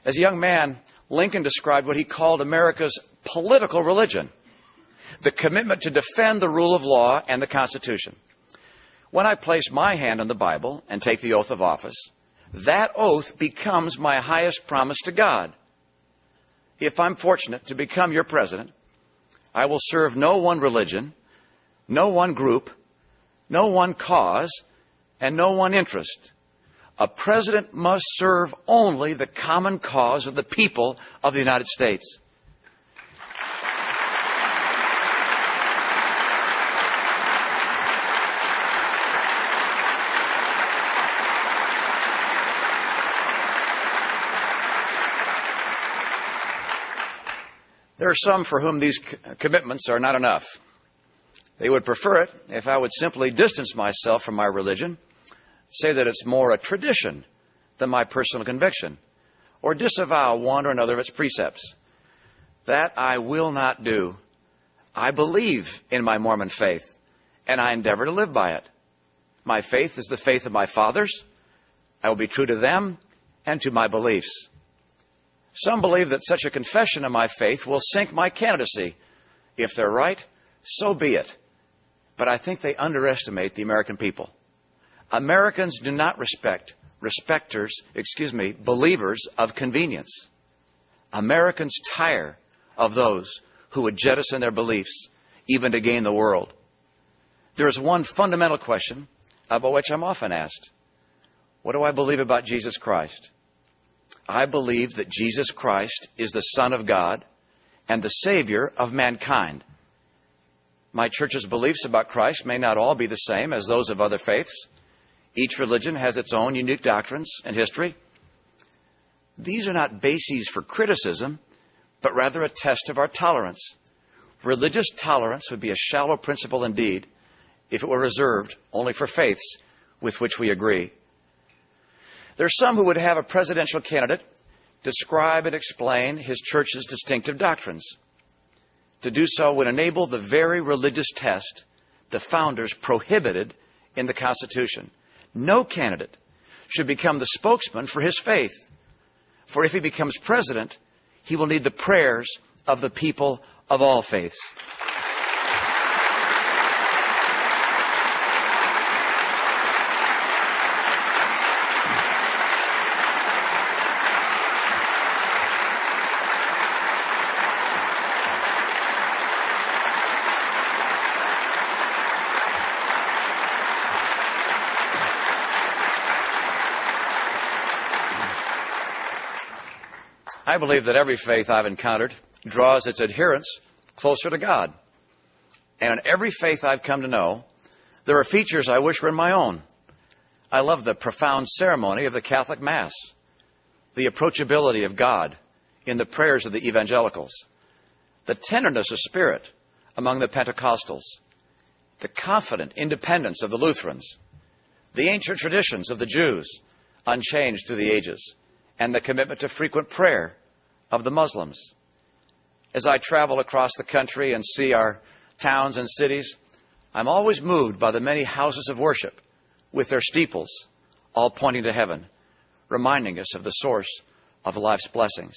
As a young man, Lincoln described what he called America's political religion, the commitment to defend the rule of law and the Constitution. When I place my hand on the Bible and take the oath of office, that oath becomes my highest promise to God. If I'm fortunate to become your president, I will serve no one religion, no one group, no one cause, and no one interest. A president must serve only the common cause of the people of the United States. There are some for whom these commitments are not enough. They would prefer it if I would simply distance myself from my religion, say that it's more a tradition than my personal conviction, or disavow one or another of its precepts. That I will not do. I believe in my Mormon faith, and I endeavor to live by it. My faith is the faith of my fathers. I will be true to them and to my beliefs. Some believe that such a confession of my faith will sink my candidacy. If they're right, so be it. But I think they underestimate the American people. Americans do not respect believers of convenience. Americans tire of those who would jettison their beliefs even to gain the world. There is one fundamental question about which I'm often asked. What do I believe about Jesus Christ? I believe that Jesus Christ is the Son of God and the Savior of mankind. My church's beliefs about Christ may not all be the same as those of other faiths. Each religion has its own unique doctrines and history. These are not bases for criticism, but rather a test of our tolerance. Religious tolerance would be a shallow principle indeed if it were reserved only for faiths with which we agree. There are some who would have a presidential candidate describe and explain his church's distinctive doctrines. To do so would enable the very religious test the founders prohibited in the Constitution. No candidate should become the spokesman for his faith. For if he becomes president, he will need the prayers of the people of all faiths. I believe that every faith I've encountered draws its adherents closer to God. And in every faith I've come to know, there are features I wish were in my own. I love the profound ceremony of the Catholic Mass, the approachability of God in the prayers of the evangelicals, the tenderness of spirit among the Pentecostals, the confident independence of the Lutherans, the ancient traditions of the Jews, unchanged through the ages, and the commitment to frequent prayer of the Muslims. As I travel across the country and see our towns and cities, I'm always moved by the many houses of worship with their steeples all pointing to heaven, reminding us of the source of life's blessings.